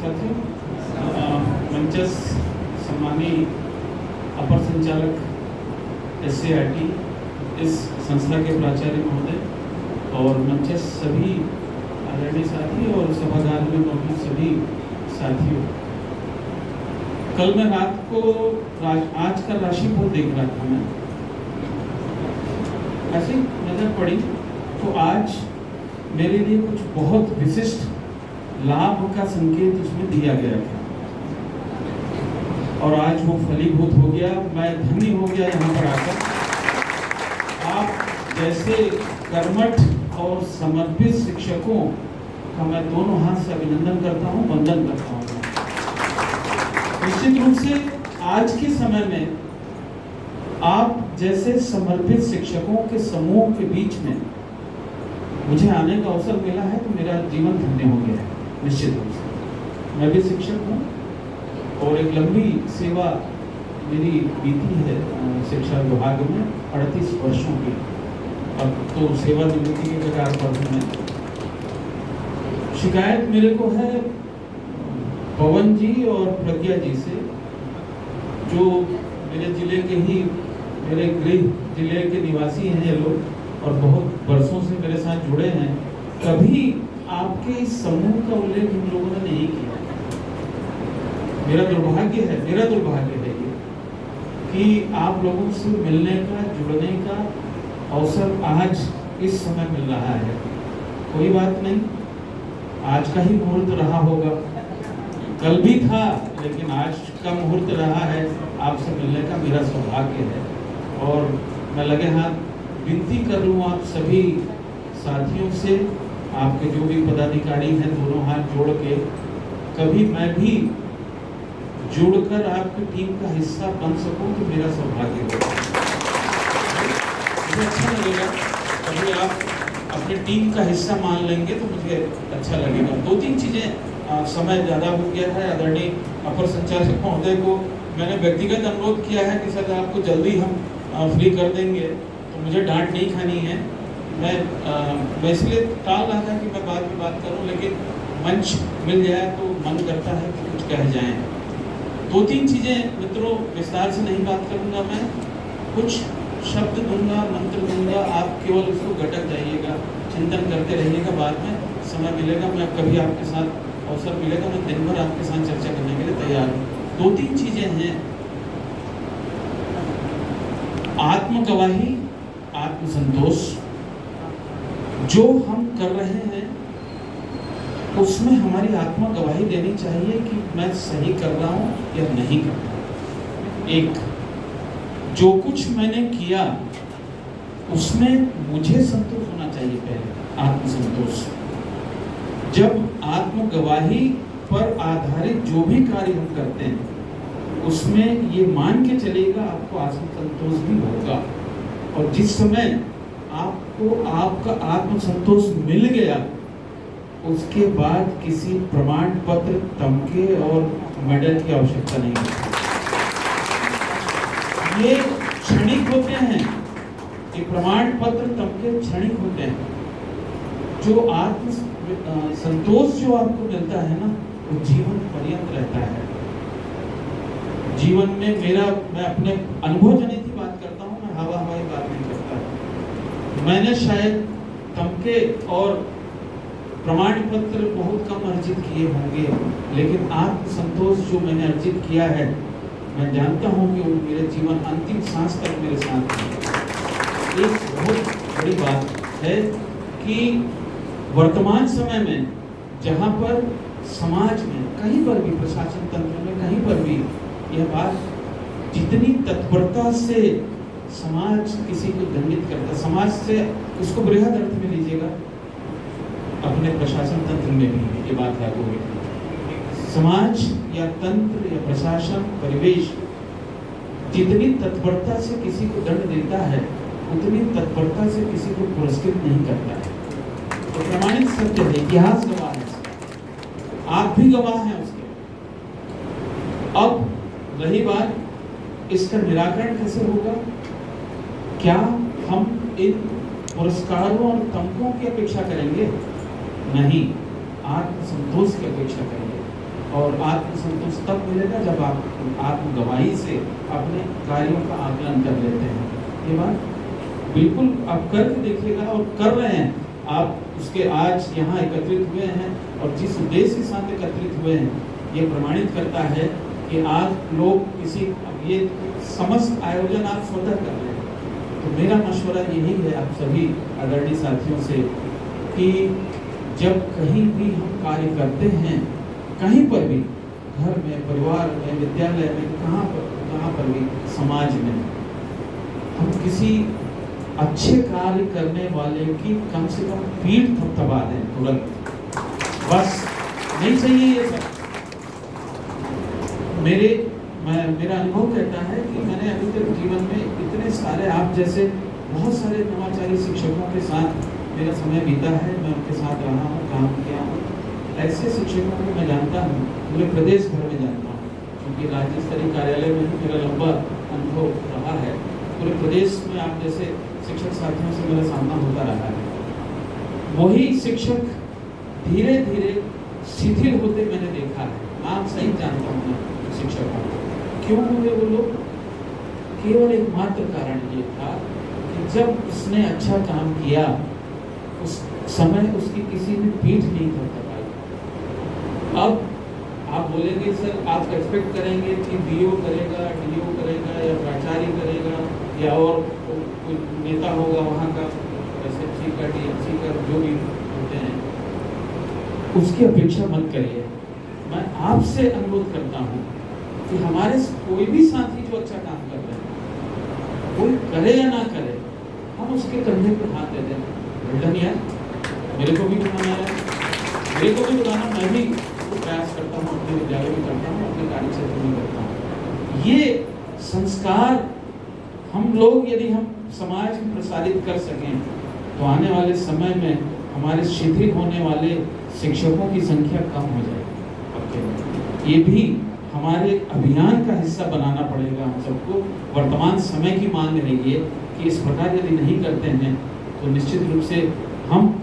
साथियों, मंचस सम्मानीय अपर संचालक SCRT, इस संस्था के प्राचार्य महोदय और मंचस सभी आदरणीय साथी और सभागार में मौजूद सभी साथियों, कल मैं रात को आज का राशिफल देख रहा था। मैं ऐसी नजर पड़ी तो आज मेरे लिए कुछ बहुत विशिष्ट लाभ का संकेत उसमें दिया गया था और आज वो फलीभूत हो गया। मैं धन्य हो गया यहाँ पर आकर। आप जैसे कर्मठ और समर्पित शिक्षकों का मैं दोनों हाथ से अभिनंदन करता हूँ, वंदन करता हूँ। निश्चित रूप से आज के समय में आप जैसे समर्पित शिक्षकों के समूह के बीच में मुझे आने का अवसर मिला है तो मेरा जीवन धन्य हो गया है। निश्चित रूप से मैं भी शिक्षक हूँ और एक लंबी सेवा मेरी बीती है शिक्षा विभाग में 38 वर्षों की। अब तो सेवानिवृत्ति के कगार पर हूँ मैं। शिकायत मेरे को है पवन जी और प्रज्ञा जी से, जो मेरे जिले के ही मेरे गृह जिले के निवासी हैं ये लोग और बहुत वर्षों से मेरे साथ जुड़े हैं। कभी आपके इस समूह का उल्लेख इन लोगों ने नहीं किया। मेरा दुर्भाग्य है ये कि आप लोगों से मिलने का, जुड़ने का अवसर आज इस समय मिल रहा है। कोई बात नहीं, आज का ही मुहूर्त रहा होगा, कल भी था लेकिन आज का मुहूर्त रहा है। आपसे मिलने का मेरा सौभाग्य है और मैं लगे हाथ विनती कर लूँ आप सभी साथियों से, आपके जो भी पदाधिकारी हैं, दोनों हाथ जोड़ के कभी मैं भी जुड़कर आपकी टीम का हिस्सा बन सकूं तो मेरा सौभाग्य होगा। मुझे अच्छा लगेगा कभी आप अपनी टीम का हिस्सा मान लेंगे तो मुझे अच्छा लगेगा। 2-3 चीज़ें, समय ज़्यादा हो गया है। आदरणीय अपर संचालक महोदय को मैंने व्यक्तिगत अनुरोध किया है कि सर आपको जल्दी हम फ्री कर देंगे, तो मुझे डांट नहीं खानी है। मैं इसलिए टाल रहा था कि मैं बाद में बात करूं, लेकिन मंच मिल जाए तो मन करता है कि कुछ कह जाएं। 2-3 चीज़ें मित्रों, विस्तार से नहीं बात करूंगा मैं, कुछ शब्द दूंगा, मंत्र दूंगा, आप केवल उसको गटक जाइएगा, चिंतन करते रहिएगा। बाद में समय मिलेगा, मैं कभी आपके साथ अवसर मिलेगा, मैं दिन भर आपके साथ चर्चा करने के लिए तैयार हूँ। 2-3 चीज़ें हैं। आत्मगवाही, आत्मसंतोष, जो हम कर रहे हैं उसमें हमारी आत्मा गवाही देनी चाहिए कि मैं सही कर रहा हूं या नहीं कर रहा। एक, जो कुछ मैंने किया उसमें मुझे संतोष होना चाहिए, पहले आत्मसंतोष। जब आत्म गवाही पर आधारित जो भी कार्य हम करते हैं उसमें ये मान के चलेगा आपको आत्मसंतोष भी होगा। और जिस समय आपको आपका आत्मसंतोष मिल गया उसके बाद किसी प्रमाण पत्र, तमके और मेडल की आवश्यकता नहीं होती। ये क्षणिक होते हैं, ये प्रमाण पत्र, तमके क्षणिक होते हैं। जो आत्म संतोष जो आपको मिलता है ना, वो जीवन पर्यंत रहता है। जीवन में मैं अपने अनुभव जनित ही बात करता हूँ, मैं हवाई बात नहीं करता। मैंने शायद तमके और प्रमाण पत्र बहुत कम अर्जित किए होंगे, लेकिन आत्मसंतोष जो मैंने अर्जित किया है, मैं जानता हूँ कि वो मेरे जीवन अंतिम सांस तक मेरे साथ है। एक बहुत बड़ी बात है कि वर्तमान समय में जहाँ पर समाज में कहीं पर भी, प्रशासन तंत्र में कहीं पर भी यह बात, जितनी तत्परता से समाज किसी को दंडित करता, समाज से इसको बृहद अर्थ में लीजिएगा, अपने प्रशासन तंत्र में भी ये बात लागू है। समाज या तंत्र या प्रशासन, परिवेश जितनी तत्परता से किसी को दंड देता है उतनी तत्परता से किसी को पुरस्कृत नहीं करता है। तो प्रमाणित सत्य है, इतिहास गवाह है, आप भी गवाह हैं उसके। अब रही बात, इसका निराकरण कैसे होगा? क्या हम इन पुरस्कारों और तमकों की अपेक्षा करेंगे? नहीं, आत्मसंतोष की अपेक्षा करेंगे। और आत्मसंतोष तब मिलेगा जब आप आत्म गवाही से अपने कार्यों का आकलन कर लेते हैं। ये बात बिल्कुल आप करके देखिएगा, और कर रहे हैं आप, उसके आज यहाँ एकत्रित हुए हैं और जिस उद्देश्य के साथ एकत्रित हुए हैं, ये प्रमाणित करता है कि आज लोग किसी, अब ये समस्त आयोजन आप स्वतः कर रहे हैं। तो मेरा मशवरा यही है आप सभी आदरणीय साथियों से कि जब कहीं भी हम कार्य करते हैं, कहीं पर भी, घर में, परिवार में, विद्यालय में, कहाँ पर भी, समाज में, हम किसी अच्छे कार्य करने वाले की कम से कम पीठ थपथपा दें तुरंत, बस नहीं चाहिए ये सब। मेरा अनुभव कहता है कि मैंने अभी तक जीवन में इतने सारे आप जैसे बहुत सारे नवाचारी शिक्षकों के साथ मेरा समय बीता है, मैं उनके साथ रहा हूँ, काम किया हूँ। ऐसे शिक्षकों को मैं जानता हूँ, पूरे प्रदेश भर में जानता हूँ, क्योंकि राज्य स्तरीय कार्यालय में ही मेरा लंबा अनुभव रहा है। पूरे प्रदेश में आप जैसे शिक्षक साथियों से मेरा सामना होता रहा है। वही शिक्षक धीरे धीरे शिथिल होते मैंने देखा है। नाम सही जानता हूँ मैं शिक्षकों को, क्यों हुए वो लोग? केवल एकमात्र कारण ये था कि जब उसने अच्छा काम किया उस समय उसकी किसी ने पीठ नहीं थपथपाई। अब आप बोलेंगे सर आप एक्सपेक्ट करेंगे कि बीओ करेगा, डीओ करेगा या प्राचार्य करेगा या और कोई नेता होगा वहाँ का, एसएससी का, डीएमसी का, जो भी होते हैं, उसकी अपेक्षा मत करिए। मैं आपसे अनुरोध करता हूँ कि हमारे कोई भी साथी जो अच्छा काम कर रहे हैं, कोई करे या ना करे, हम उसके कंधे पर हाथ दे दें। वेल्डन यार, मेरे को भी बनाना है, मेरे को भी बनाना, मैं भी प्रयास करता हूँ, अपने विद्यालय में करता हूँ, अपने कार्य क्षेत्र में करता हूँ। ये संस्कार हम लोग यदि हम समाज में प्रसारित कर सकें तो आने वाले समय में हमारे शिथिल होने वाले शिक्षकों की संख्या कम हो जाएगी। ये भी हमारे अभियान का हिस्सा बनाना पड़ेगा हम सबको। वर्तमान समय की मांग रही है कि इस प्रकार यदि नहीं करते हैं तो निश्चित रूप से हम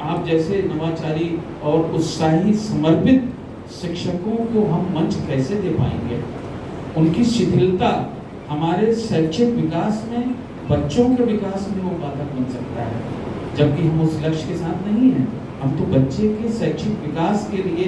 आप जैसे नवाचारी और उत्साही समर्पित शिक्षकों को हम मंच कैसे दे पाएंगे? उनकी शिथिलता हमारे शैक्षिक विकास में, बच्चों के विकास में वो बाधक बन सकता है, जबकि हम उस लक्ष्य के साथ नहीं हैं। हम तो बच्चे के शैक्षिक विकास के लिए,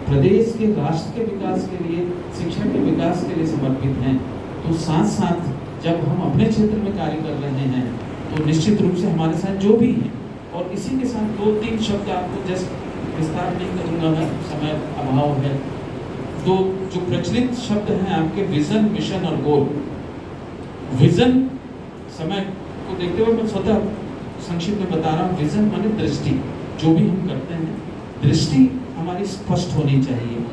प्रदेश के, राष्ट्र के विकास के लिए, शिक्षा के विकास के लिए समर्पित हैं। तो साथ साथ जब हम अपने क्षेत्र में कार्य कर रहे हैं तो निश्चित रूप से हमारे साथ जो भी हैं, और इसी के साथ 2-3 शब्द आपको जस्ट विस्तार नहीं करूँगा मैं, समय अभाव है। तो जो प्रचलित शब्द हैं आपके, विजन, मिशन और गोल। विजन, समय को देखते हुए मैं स्वतः संक्षिप्त में बता रहा हूँ। विजन माने दृष्टि, जो भी हम करते हैं दृष्टि हमारी स्पष्ट होनी चाहिए।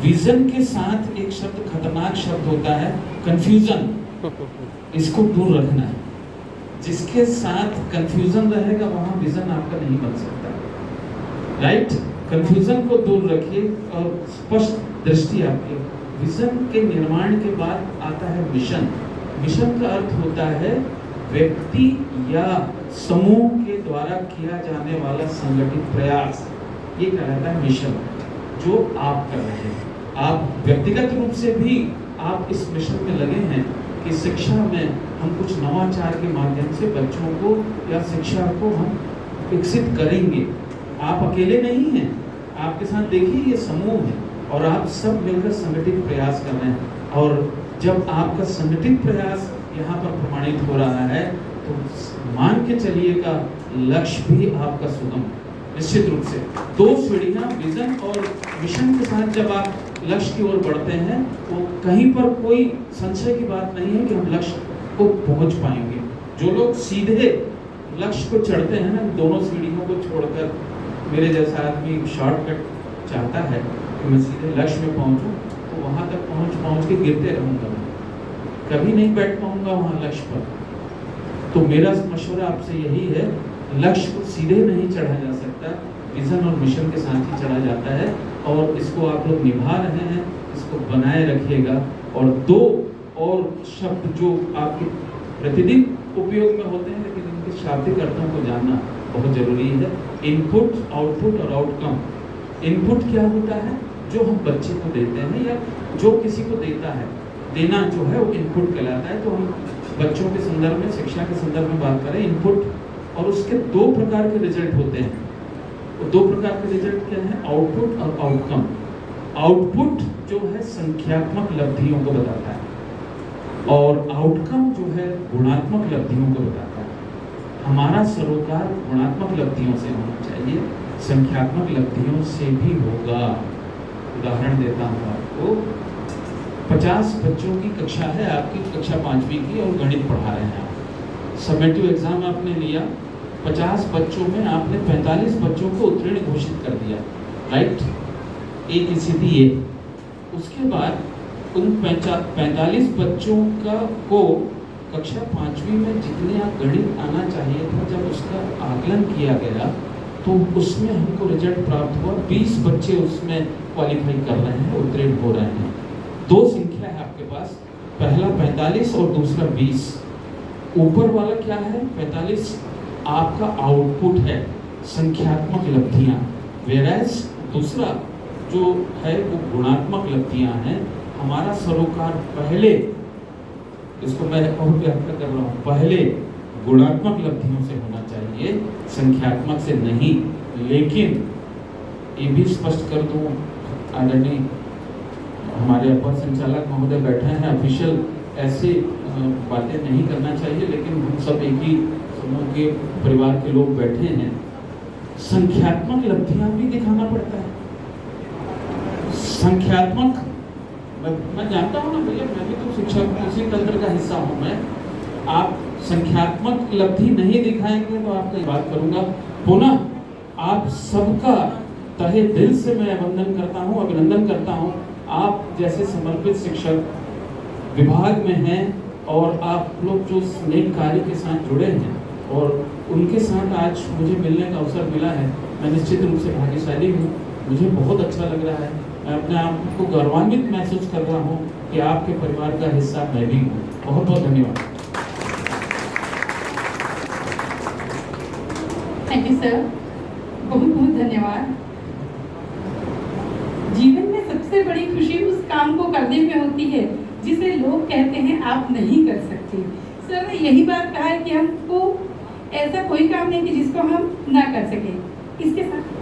विजन के साथ एक शब्द, खतरनाक शब्द होता है, कंफ्यूजन। इसको दूर रखना है। जिसके साथ कंफ्यूजन रहेगा वहां विजन आपका नहीं बन सकता। राइट? कंफ्यूजन को दूर रखिए और स्पष्ट दृष्टि आपकी। विजन के निर्माण के बाद आता है मिशन। मिशन का अर्थ होता है व्यक्ति या समूह के द्वारा किया जाने वाला संगठित प्रयास। ये कहलाता है मिशन, जो आप कर रहे हैं। आप व्यक्तिगत रूप से भी आप इस मिशन में लगे हैं कि शिक्षा में हम कुछ नवाचार के माध्यम से बच्चों को या शिक्षा को हम विकसित करेंगे। आप अकेले नहीं हैं, आपके साथ देखिए ये समूह है और आप सब मिलकर संगठित प्रयास कर रहे हैं। और जब आपका संगठित प्रयास यहाँ पर प्रमाणित हो रहा है तो मान के चलिएगा लक्ष्य भी आपका सुगम। निश्चित रूप से 2 सीढ़ियाँ, विजन और मिशन के साथ जब आप लक्ष्य की ओर बढ़ते हैं तो कहीं पर कोई संशय की बात नहीं है कि हम लक्ष्य को पहुंच पाएंगे। जो लोग सीधे लक्ष्य को चढ़ते हैं ना, दोनों सीढ़ियों को छोड़कर, मेरे जैसा आदमी शॉर्टकट चाहता है कि मैं सीधे लक्ष्य में पहुंचूं, तो वहां तक पहुंच के गिरते रहूंगा, कभी नहीं बैठ पाऊंगा वहां लक्ष्य पर। तो मेरा मशवरा आपसे यही है, लक्ष्य को सीधे नहीं चढ़ा जा सकता, विजन और मिशन के साथ ही चढ़ा जाता है। और इसको आप लोग निभा रहे हैं, इसको बनाए रखिएगा। और 2 और शब्द जो आपके प्रतिदिन उपयोग में होते हैं लेकिन इनके शाब्दिक अर्थों को जानना बहुत जरूरी है। इनपुट, आउटपुट और आउटकम। इनपुट क्या होता है? जो हम बच्चे को देते हैं या जो किसी को देता है, देना जो है वो इनपुट कहलाता है। तो हम बच्चों के संदर्भ में, शिक्षा के संदर्भ में बात करें, इनपुट, और उसके दो प्रकार के रिजल्ट होते हैं। वो दो प्रकार के रिजल्ट क्या है? आउटपुट और आउटकम। आउटपुट जो है संख्यात्मक लब्धियों को बताता है और आउटकम जो है गुणात्मक लब्धियों को बताता है। हमारा सरोकार गुणात्मक लब्धियों से होना चाहिए, संख्यात्मक लब्धियों से भी होगा। उदाहरण देता हूँ आपको, 50 बच्चों की कक्षा है, आपकी कक्षा 5वीं की, और गणित पढ़ा रहे हैं आप। समेटिव एग्जाम आपने लिया, 50 बच्चों में आपने 45 बच्चों को उत्तीर्ण घोषित कर दिया, राइट? एक स्थिति ये। उसके बाद उन 45 बच्चों को कक्षा 5वीं में जितने गणित आना चाहिए था, जब उसका आकलन किया गया तो उसमें हमको रिजल्ट प्राप्त हुआ 20 बच्चे उसमें क्वालिफाई कर रहे हैं, उत्तीर्ण हो रहे हैं। दो संख्या है आपके पास, पहला 45 और दूसरा 20। ऊपर वाला क्या है? 45 आपका आउटपुट है, संख्यात्मक लब्धियां, वेराज दूसरा जो है वो गुणात्मक लब्धियां हैं। हमारा सरोकार पहले, इसको मैं और व्याख्या कर रहा हूँ, पहले गुणात्मक लब्धियों से होना चाहिए, संख्यात्मक से नहीं। लेकिन ये भी स्पष्ट कर दूं, आदरणीय हमारे अपर संचालक महोदय बैठे हैं, ऑफिशियल ऐसे बातें नहीं करना चाहिए, लेकिन हम सब एक ही समूह के परिवार के लोग बैठे हैं, संख्यात्मक लब्धियां भी दिखाना पड़ता है। संख्यात्मक, मैं जानता हूँ ना भैया, मैं भी तो शिक्षक उसी तंत्र का हिस्सा हूँ। मैं आप संख्यात्मक लब्धि नहीं दिखाएंगे तो आपकी बात करूंगा। पुनः आप सबका तहे दिल से मैं वंदन करता हूँ, अभिनंदन करता हूँ। आप जैसे समर्पित शिक्षक विभाग में हैं और आप लोग जो नेक कार्य के साथ जुड़े हैं और उनके साथ आज मुझे मिलने का अवसर मिला है, मैं निश्चित रूप से भाग्यशाली हूँ। मुझे बहुत अच्छा लग रहा है, मैं अपने आप को गौरवान्वित महसूस कर रहा हूँ कि आपके परिवार का हिस्सा मैं भी हूँ। बहुत बहुत धन्यवाद। थैंक यू सर, बहुत बहुत धन्यवाद। जीवन में सबसे बड़ी खुशी उस काम को करने में होती है जिसे लोग कहते हैं आप नहीं कर सकते। सर ने यही बात कहा है कि हमको ऐसा कोई काम नहीं कि जिसको हम ना कर सके। इसके साथ